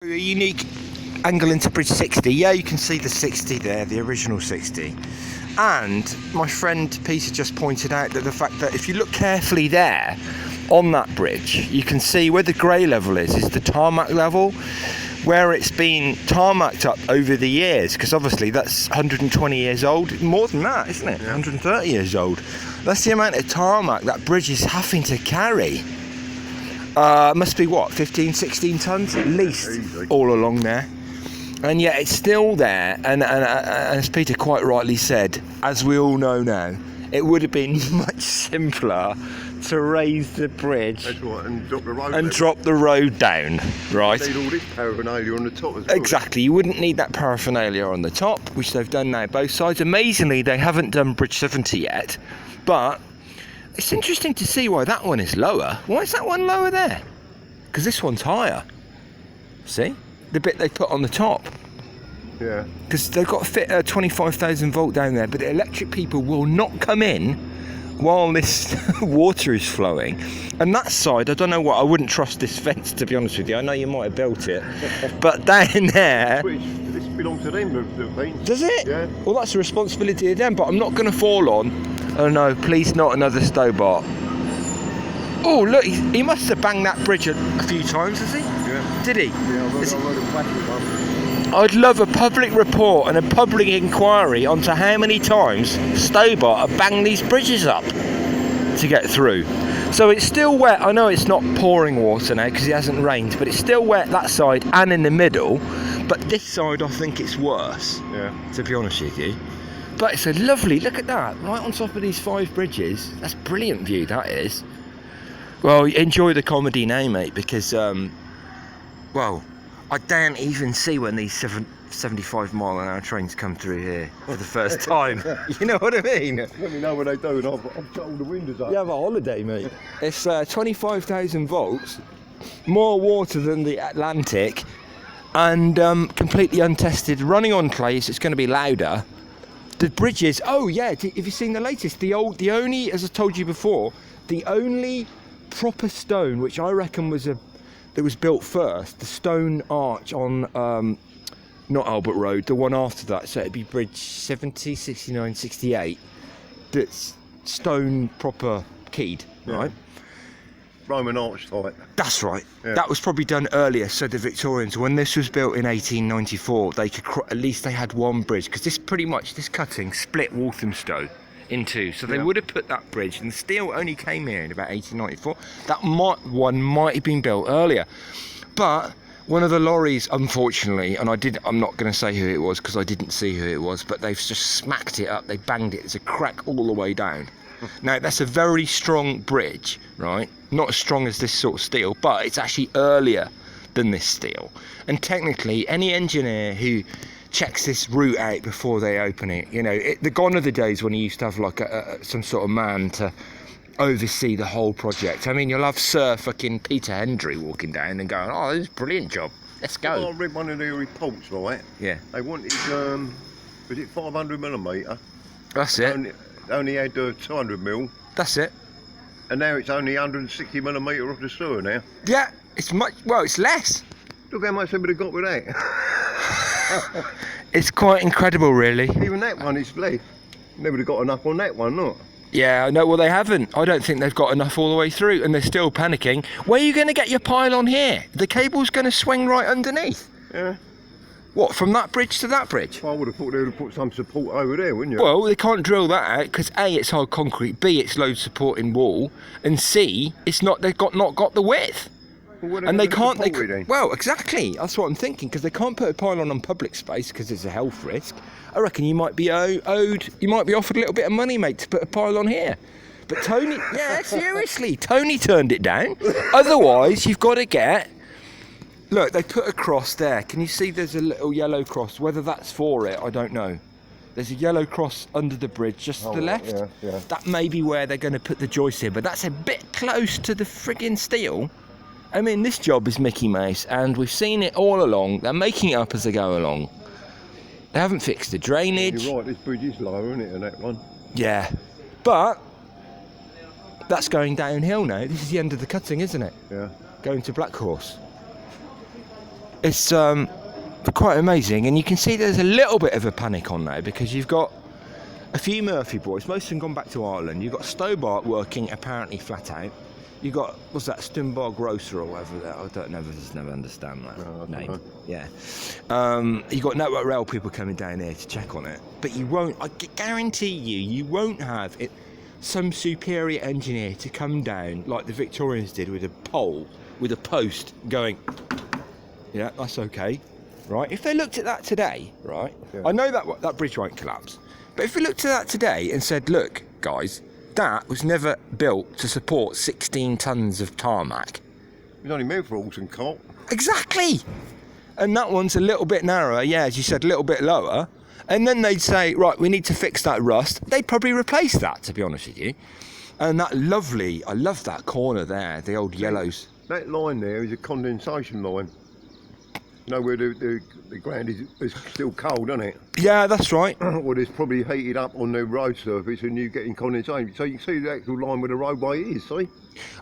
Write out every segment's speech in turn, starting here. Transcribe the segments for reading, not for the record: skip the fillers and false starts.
A unique angle into bridge 60. Yeah, you can see the 60 there, the original 60. And my friend Peter just pointed out that the fact that if you look carefully there on that bridge, you can see where the grey level is the tarmac level, where it's been tarmacked up over the years, because obviously that's 120 years old, more than that, isn't it? Yeah. 130 years old. That's the amount of tarmac that bridge is having to carry. Must be what, 15, 16 tons at least, all along there. And yet it's still there, and as Peter quite rightly said, as we all know now, it would have been much simpler to raise the bridge. That's right, and drop the road down, right? You need all this paraphernalia on the top as well. Exactly, you wouldn't need that paraphernalia on the top, which they've done now both sides. Amazingly, they haven't done bridge 70 yet, but it's interesting to see why that one is lower. Why is that one lower there? Because this one's higher. See? The bit they put on the top. Yeah. Because they've got to fit a 25,000 volt down there, but the electric people will not come in while this water is flowing. And that side, I don't know what, I wouldn't trust this fence, to be honest with you. I know you might have built it, but down there... This belongs to them, the fence. Does it? Yeah. Well, that's the responsibility of them, but I'm not going to fall on. Oh no, please not another Stobart. Oh look, he must have banged that bridge a few times, has he? Yeah. Did he? Yeah, I'd love a public report and a public inquiry onto how many times Stobart have banged these bridges up to get through. So it's still wet. I know it's not pouring water now because it hasn't rained, but it's still wet that side and in the middle. But this side, I think it's worse. Yeah. To be honest with you. But it's a lovely, look at that, right on top of these 5 bridges. That's brilliant view, that is. Well, enjoy the comedy now, mate, because, well, I don't even see when these 75-mile-an-hour trains come through here for the first time. You know what I mean? Let me know when they do, and I've shut all the windows up. You have a holiday, mate. It's 25,000 volts, more water than the Atlantic, and completely untested, running on clay, so it's going to be louder. The bridges, oh yeah, have you seen the latest? The only, as I told you before, the only proper stone, which I reckon was that was built first, the stone arch on, not Albert Road, the one after that, so it'd be bridge 70, 69, 68, that's stone proper keyed, right? Roman arch type. That's right. Yeah. That was probably done earlier, so the Victorians, when this was built in 1894, they could at least they had one bridge, because this cutting split Walthamstow in two, so they would have put that bridge, and the steel only came here in about 1894. That one might have been built earlier, but one of the lorries, unfortunately, and I'm not going to say who it was because I didn't see who it was, but they've just smacked it up, they banged it, there's a crack all the way down. Now, that's a very strong bridge, right? Not as strong as this sort of steel, but it's actually earlier than this steel. And technically, any engineer who checks this route out before they open it, you know, gone are the days when you used to have like some sort of man to oversee the whole project. I mean, you'll have Sir fucking Peter Hendry walking down and going, oh, this is a brilliant job, let's go. Well, I read one of their reports, right? Yeah. They wanted, was it 500mm? That's it. Only had 200 mil. That's it. And now it's only 160mm off the sewer now. Yeah, it's much, well, it's less. Look how much they would have got with that. It's quite incredible, really. Even that one is less. They would have got enough on that one, not? Yeah, I know. Well, they haven't. I don't think they've got enough all the way through, and they're still panicking. Where are you going to get your pylon here? The cable's going to swing right underneath. Yeah. What, from that bridge to that bridge? Well, I would have thought they would have put some support over there, wouldn't you? Well, they can't drill that out because A, it's hard concrete, B, it's load supporting wall, and C, it's not. They've not got the width. Well, and they can't. Well, exactly. That's what I'm thinking, because they can't put a pylon on public space because it's a health risk. I reckon you might be you might be offered a little bit of money, mate, to put a pylon here. But Tony, yeah, seriously, Tony turned it down. Otherwise, you've got to get. Look, they put a cross there. Can you see there's a little yellow cross? Whether that's for it, I don't know. There's a yellow cross under the bridge, just to the left. Yeah. That may be where they're going to put the joist in, but that's a bit close to the friggin' steel. I mean, this job is Mickey Mouse, and we've seen it all along. They're making it up as they go along. They haven't fixed the drainage. You're right, this bridge is low, isn't it, and that one? Yeah, but that's going downhill now. This is the end of the cutting, isn't it? Yeah. Going to Black Horse. It's quite amazing, and you can see there's a little bit of a panic on now because you've got a few Murphy boys, most of them gone back to Ireland. You've got Stobart working apparently flat out. You got, what's that, Stumbar Grocer or whatever that, I don't know, just never understand that name. Yeah. You got Network Rail people coming down here to check on it, but you won't, I guarantee you won't have it, some superior engineer to come down like the Victorians did with a pole, with a post going, yeah, that's okay, right? If they looked at that today, right, yeah. I know that bridge won't collapse, but if we looked at that today and said, look, guys, that was never built to support 16 tons of tarmac. It was only meant for horse and cart. Exactly. And that one's a little bit narrower, yeah, as you said, a little bit lower. And then they'd say, right, we need to fix that rust. They'd probably replace that, to be honest with you. And that lovely, I love that corner there, the old yellows. That line there is a condensation line. You know where the ground is still cold, isn't it? Yeah, that's right. Well, it's probably heated up on the road surface and you're getting condensation. So you can see the actual line where the roadway is, see?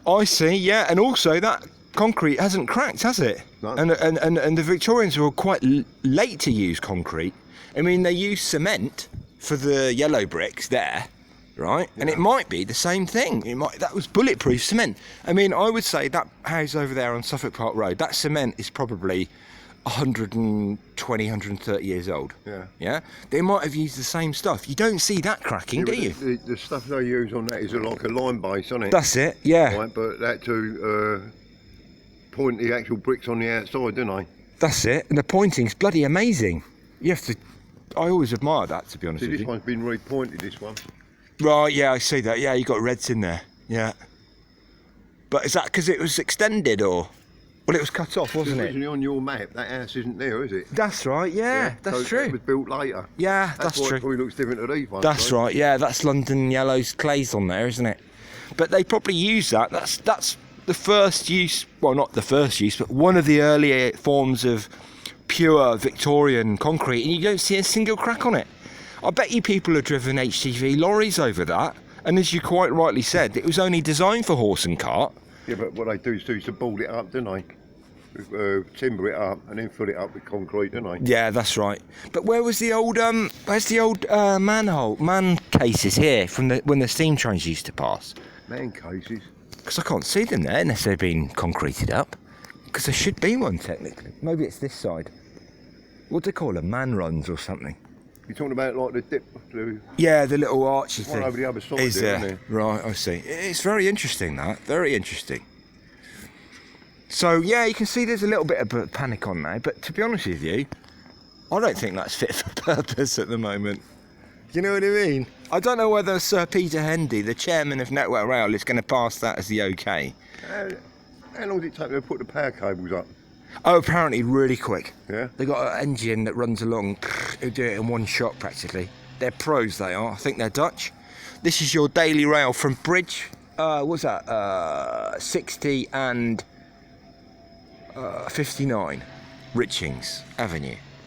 I see, yeah. And also that concrete hasn't cracked, has it? No. And the Victorians were quite late to use concrete. I mean, they used cement for the yellow bricks there, right? Yeah. And it might be the same thing. That was bulletproof cement. I mean, I would say that house over there on Suffolk Park Road, that cement is probably 120, 130 years old. Yeah. Yeah? They might have used the same stuff. You don't see that cracking, do you? The stuff they use on that is like a lime base, isn't it? That's it, yeah. Right, but that to point the actual bricks on the outside, don't I? That's it, and the pointing's bloody amazing. You have to, I always admire that, to be honest with you. This one's been repointed, this one. Right, yeah, I see that. Yeah, you got reds in there, yeah. But is that because it was extended, or? Well, it was cut off, wasn't it? Originally on your map, that house isn't there, is it? That's right, yeah, that's so true. It was built later. Yeah, that's why true. It probably looks different to these ones. That's right, yeah, that's London Yellow's clays on there, isn't it? But they probably use that. That's the first use, well, not the first use, but one of the earlier forms of pure Victorian concrete, and you don't see a single crack on it. I bet you people have driven HGV lorries over that, and as you quite rightly said, it was only designed for horse and cart. Yeah, but what they do is to board it up, don't they? Timber it up and then fill it up with concrete, don't they? Yeah, that's right. But where's the old man cases here from when the steam trains used to pass? Man cases? Because I can't see them there unless they've been concreted up. Because there should be one technically. Maybe it's this side. What do they call them? Man runs or something? You're talking about like the dip? Yeah, the little archy thing. One over the other side. Is there? Isn't there? Right, I see. It's very interesting, that. Very interesting. So, yeah, you can see there's a little bit of panic on now. But to be honest with you, I don't think that's fit for purpose at the moment. You know what I mean? I don't know whether Sir Peter Hendy, the chairman of Network Rail, is going to pass that as the OK. How long does it take to put the power cables up? Oh, apparently really quick. Yeah? They've got an engine that runs along, who do it in one shot practically. They're pros, they are. I think they're Dutch. This is your daily rail from Bridge, what's that, 60 and 59, Richings Avenue.